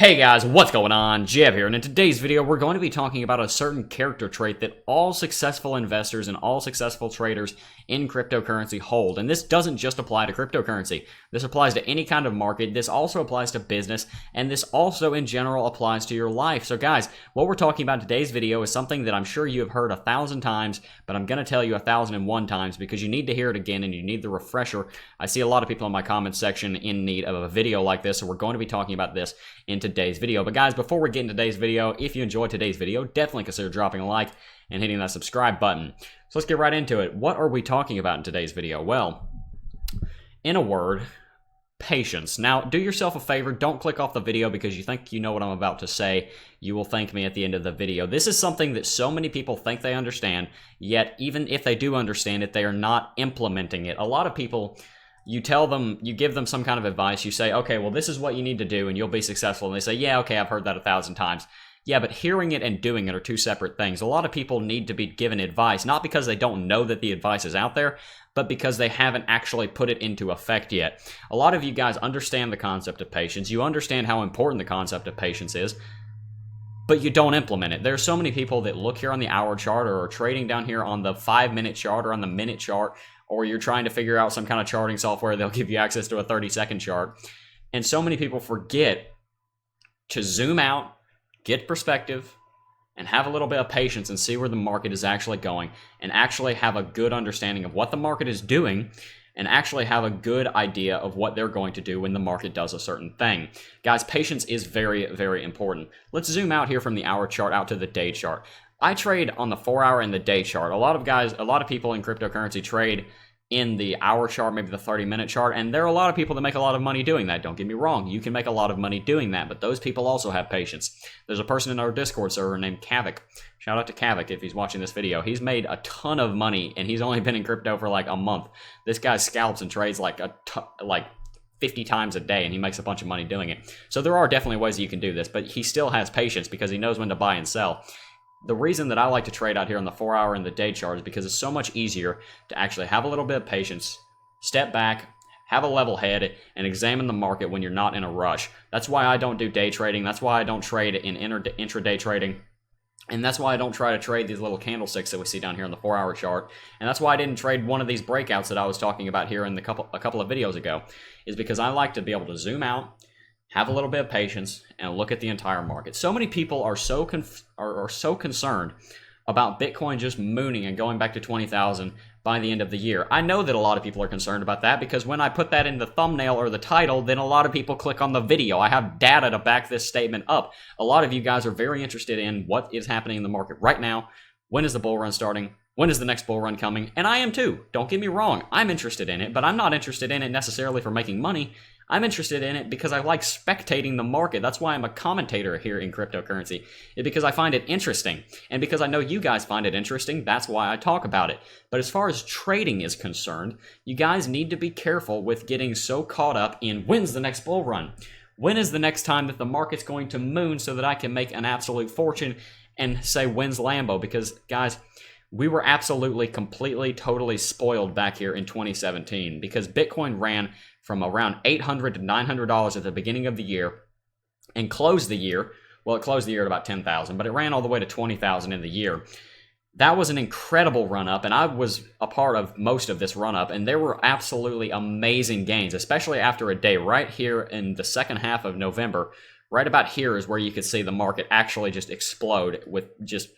Hey guys, what's going on? Jebb here, and in today's video we're going to be talking about a certain character trait that all successful investors and all successful traders in cryptocurrency hold. And this doesn't just apply to cryptocurrency. This applies to any kind of market. This also applies to business, and this also in general applies to your life. So guys, what we're talking about in today's video is something that I'm sure you have heard 1,000 times, but I'm going to tell you 1,001 times because you need to hear it again and you need the refresher. I see a lot of people in my comments section in need of a video like this, so we're going to be talking about this in today's video. But guys, before we get into today's video, if you enjoyed today's video, definitely consider dropping a like and hitting that subscribe button. So let's get right into it. What are we talking about in today's video? Well, in a word, patience. Now, do yourself a favor, don't click off the video because you think you know what I'm about to say. You will thank me at the end of the video. This is something that so many people think they understand, yet even if they do understand it, they are not implementing it. A lot of people, you tell them, you give them some kind of advice, you say, okay, well, this is what you need to do and you'll be successful. And they say, yeah, okay, I've heard that 1,000 times. Yeah, but hearing it and doing it are two separate things. A lot of people need to be given advice, not because they don't know that the advice is out there, but because they haven't actually put it into effect yet. A lot of you guys understand the concept of patience. You understand how important the concept of patience is, but you don't implement it. There are so many people that look here on the hour chart or are trading down here on the 5-minute chart or on the minute chart, or you're trying to figure out some kind of charting software that'll give you access to a 30-second chart. And so many people forget to zoom out, get perspective, and have a little bit of patience and see where the market is actually going, and actually have a good understanding of what the market is doing, and actually have a good idea of what they're going to do when the market does a certain thing. Guys, patience is very, very important. Let's zoom out here from the hour chart out to the day chart. I trade on the 4-hour and the day chart. A lot of people in cryptocurrency trade in the hour chart, maybe the 30-minute chart, and there are a lot of people that make a lot of money doing that. Don't get me wrong, you can make a lot of money doing that, but those people also have patience. There's a person in our Discord server named Kavik. Shout out to Kavik if he's watching this video. He's made a ton of money, and he's only been in crypto for like a month. This guy scalps and trades like 50 times a day, and he makes a bunch of money doing it. So there are definitely ways that you can do this, but he still has patience because he knows when to buy and sell. The reason that I like to trade out here on the 4-hour and the day chart is because it's so much easier to actually have a little bit of patience, step back, have a level head, and examine the market when you're not in a rush. That's why I don't do day trading. That's why I don't trade in intraday trading. And that's why I don't try to trade these little candlesticks that we see down here on the 4-hour chart. And that's why I didn't trade one of these breakouts that I was talking about here in a couple of videos ago, is because I like to be able to zoom out, have a little bit of patience, and look at the entire market. So many people are so concerned about Bitcoin just mooning and going back to 20,000 by the end of the year. I know that a lot of people are concerned about that because when I put that in the thumbnail or the title, then a lot of people click on the video. I have data to back this statement up. A lot of you guys are very interested in what is happening in the market right now. When is the bull run starting? When is the next bull run coming? And I am too. Don't get me wrong. I'm interested in it, but I'm not interested in it necessarily for making money. I'm interested in it because I like spectating the market. That's why I'm a commentator here in cryptocurrency. It's because I find it interesting. And because I know you guys find it interesting, that's why I talk about it. But as far as trading is concerned, you guys need to be careful with getting so caught up in when's the next bull run? When is the next time that the market's going to moon so that I can make an absolute fortune and say when's Lambo? Because guys, we were absolutely, completely, totally spoiled back here in 2017 because Bitcoin ran from around $800 to $900 at the beginning of the year and closed the year. Well, it closed the year at about 10,000, but it ran all the way to 20,000 in the year. That was an incredible run-up, and I was a part of most of this run-up, and there were absolutely amazing gains, especially after a day right here in the second half of November. Right about here is where you could see the market actually just explode with just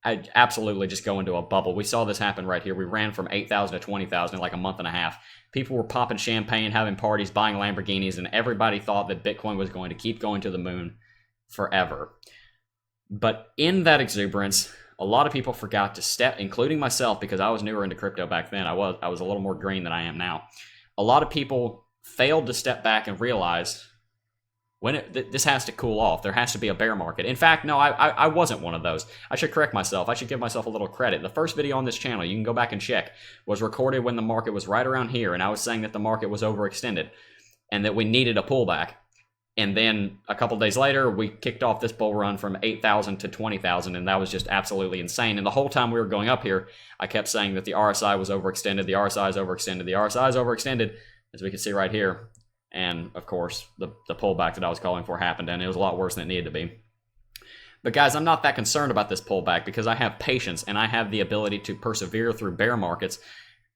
absolutely just go into a bubble. We saw this happen right here. We ran from 8,000 to 20,000 in like a month and a half. People were popping champagne, having parties, buying Lamborghinis, and everybody thought that Bitcoin was going to keep going to the moon forever. But in that exuberance, a lot of people forgot to step, including myself, because I was newer into crypto back then. I was a little more green than I am now. A lot of people failed to step back and realize when this has to cool off. There has to be a bear market. In fact, no, I wasn't one of those. I should correct myself. I should give myself a little credit. The first video on this channel, you can go back and check, was recorded when the market was right around here, and I was saying that the market was overextended and that we needed a pullback. And then a couple days later, we kicked off this bull run from 8,000 to 20,000, and that was just absolutely insane. And the whole time we were going up here, I kept saying that the RSI was overextended, the RSI is overextended, the RSI is overextended, as we can see right here. And of course, the pullback that I was calling for happened, and it was a lot worse than it needed to be. But guys, I'm not that concerned about this pullback because I have patience and I have the ability to persevere through bear markets.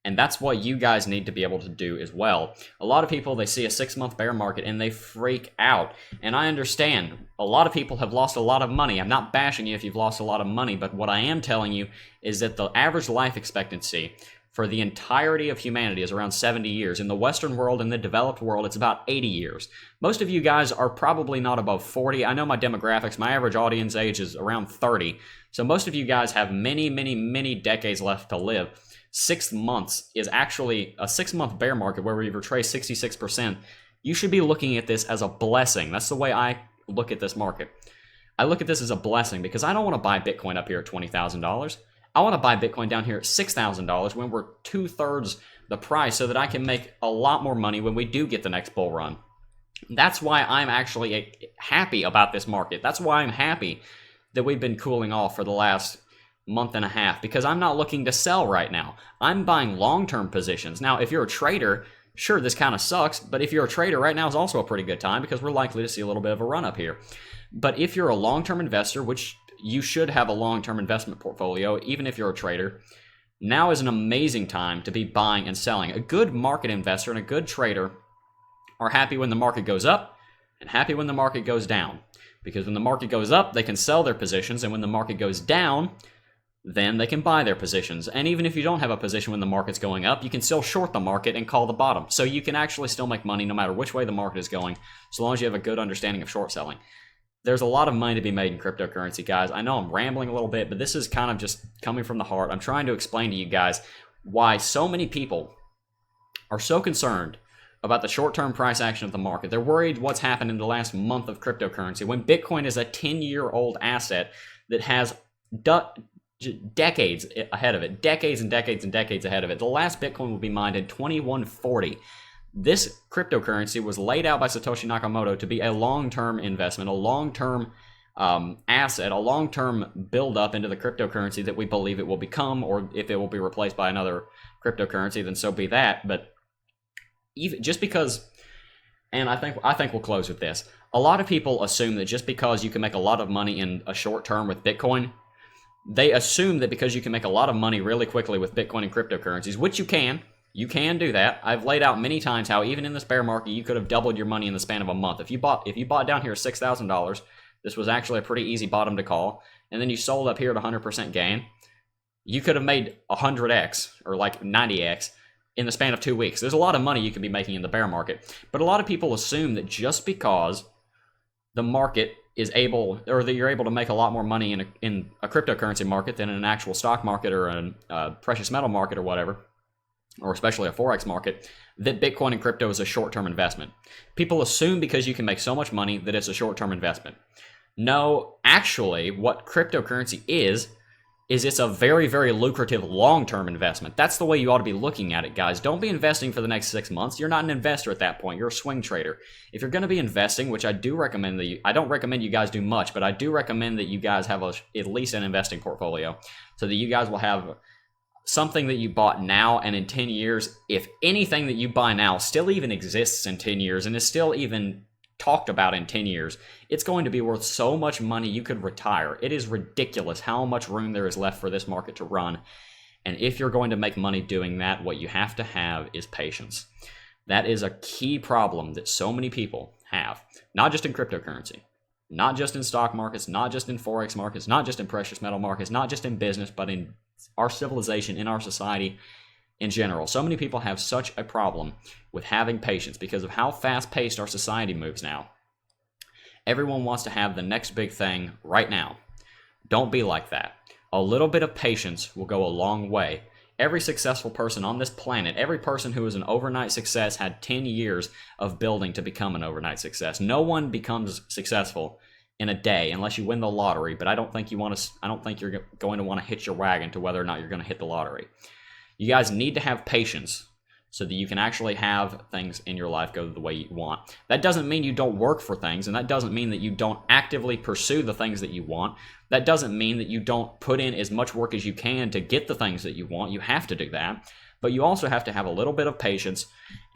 And that's what you guys need to be able to do as well. A lot of people, they see a 6-month bear market and they freak out. And I understand. A lot of people have lost a lot of money. I'm not bashing you if you've lost a lot of money, but what I am telling you is that the average life expectancy for the entirety of humanity is around 70 years. In the Western world, in the developed world, it's about 80 years. Most of you guys are probably not above 40. I know my demographics, my average audience age is around 30. So most of you guys have many, many, many decades left to live. 6 months is actually a 6-month bear market where we've retraced 66%. You should be looking at this as a blessing. That's the way I look at this market. I look at this as a blessing because I don't want to buy Bitcoin up here at $20,000. I want to buy Bitcoin down here at $6,000 when we're 2/3 the price so that I can make a lot more money when we do get the next bull run. That's why I'm actually happy about this market. That's why I'm happy that we've been cooling off for the last month and a half, because I'm not looking to sell right now. I'm buying long-term positions. Now, if you're a trader, sure, this kind of sucks, but if you're a trader, right now is also a pretty good time because we're likely to see a little bit of a run up here. But if you're a long-term investor, which you should have a long-term investment portfolio, even if you're a trader, now is an amazing time to be buying and selling. A good market investor and a good trader are happy when the market goes up and happy when the market goes down. Because when the market goes up, they can sell their positions, and when the market goes down, then they can buy their positions. And even if you don't have a position when the market's going up, you can still short the market and call the bottom. So you can actually still make money no matter which way the market is going, so long as you have a good understanding of short selling. There's a lot of money to be made in cryptocurrency, guys. I know I'm rambling a little bit, but this is kind of just coming from the heart. I'm trying to explain to you guys why so many people are so concerned about the short-term price action of the market. They're worried what's happened in the last month of cryptocurrency when Bitcoin is a 10-year-old asset that has decades ahead of it, decades and decades and decades ahead of it. The last Bitcoin will be mined in 2140. This cryptocurrency was laid out by Satoshi Nakamoto to be a long-term investment, a long-term asset, a long-term build-up into the cryptocurrency that we believe it will become, or if it will be replaced by another cryptocurrency, then so be that. But even just because, and I think we'll close with this. A lot of people assume that just because you can make a lot of money in a short term with Bitcoin, they assume that because you can make a lot of money really quickly with Bitcoin and cryptocurrencies, which you can do that. I've laid out many times how even in this bear market, you could have doubled your money in the span of a month. If you bought down here at $6,000, this was actually a pretty easy bottom to call, and then you sold up here at 100% gain, you could have made 100x or like 90x in the span of 2 weeks. There's a lot of money you could be making in the bear market, but a lot of people assume that just because the market is able, or that you're able to make a lot more money in a cryptocurrency market than in an actual stock market or a precious metal market or whatever, or especially a Forex market, that Bitcoin and crypto is a short-term investment. People assume because you can make so much money that it's a short-term investment. No, actually, what cryptocurrency is it's a very, very lucrative long-term investment. That's the way you ought to be looking at it, guys. Don't be investing for the next 6 months. You're not an investor at that point. You're a swing trader. If you're going to be investing, which I do recommend I don't recommend you guys do much, but I do recommend that you guys have at least an investing portfolio so that you guys will have something that you bought now, and in 10 years, if anything that you buy now still even exists in 10 years and is still even talked about in 10 years, it's going to be worth so much money you could retire. It is ridiculous how much room there is left for this market to run. And if you're going to make money doing that, what you have to have is patience. That is a key problem that so many people have, not just in cryptocurrency, not just in stock markets, not just in Forex markets, not just in precious metal markets, not just in business, but in our civilization, in our society in general. So many people have such a problem with having patience because of how fast-paced our society moves now. Everyone wants to have the next big thing right now. Don't be like that. A little bit of patience will go a long way. Every successful person on this planet, every person who is an overnight success had 10 years of building to become an overnight success. No one becomes successful in a day unless you win the lottery, but I don't think you're going to want to hitch your wagon to whether or not you're going to hit the lottery. You guys need to have patience so that you can actually have things in your life go the way you want. That doesn't mean you don't work for things, and that doesn't mean that you don't actively pursue the things that you want. That doesn't mean that you don't put in as much work as you can to get the things that you want. You have to do that. But you also have to have a little bit of patience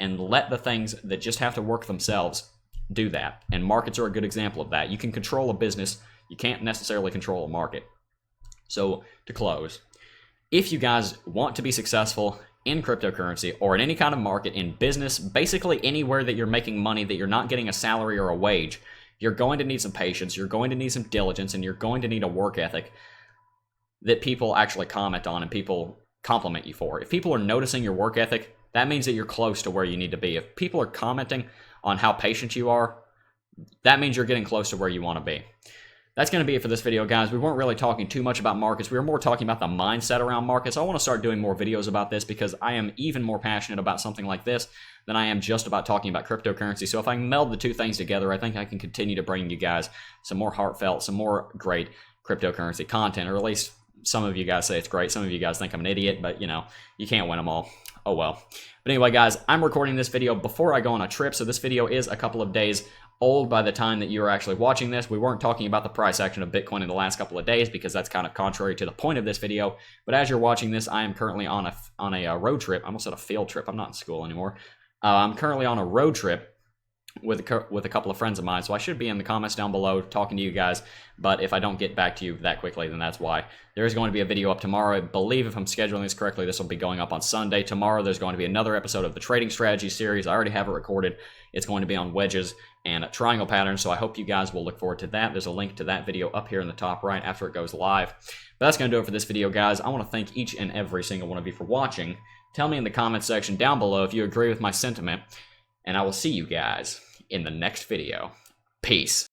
and let the things that just have to work themselves do that. And markets are a good example of that. You can control a business. You can't necessarily control a market. So to close, if you guys want to be successful in cryptocurrency or in any kind of market, in business, basically anywhere that you're making money, that you're not getting a salary or a wage, you're going to need some patience, you're going to need some diligence, and you're going to need a work ethic that people actually comment on and people compliment you for. If people are noticing your work ethic, that means that you're close to where you need to be. If people are commenting on how patient you are, that means you're getting close to where you want to be. That's going to be it for this video, guys. We weren't really talking too much about markets. We were more talking about the mindset around markets. I want to start doing more videos about this because I am even more passionate about something like this than I am just about talking about cryptocurrency. So if I can meld the two things together, I think I can continue to bring you guys some more heartfelt, some more great cryptocurrency content, or at least some of you guys say it's great. Some of you guys think I'm an idiot, but you know, you can't win them all. Oh well. But anyway, guys, I'm recording this video before I go on a trip, so this video is a couple of days old by the time that you're actually watching this. We weren't talking about the price action of Bitcoin in the last couple of days because that's kind of contrary to the point of this video. But as you're watching this, I am currently on a road trip. I almost said a field trip. I'm not in school anymore. I'm currently on a road trip with a couple of friends of mine, so I should be in the comments down below talking to you guys, but if I don't get back to you that quickly, then that's why. There is going to be a video up tomorrow. I believe, if I'm scheduling this correctly, this will be going up on Sunday. Tomorrow there's going to be another episode of the Trading Strategy series. I already have it recorded. It's going to be on wedges and triangle patterns, so I hope you guys will look forward to that. There's a link to that video up here in the top right after it goes live. But that's going to do it for this video, guys. I want to thank each and every single one of you for watching. Tell me in the comments section down below if you agree with my sentiment, and I will see you guys in the next video. Peace.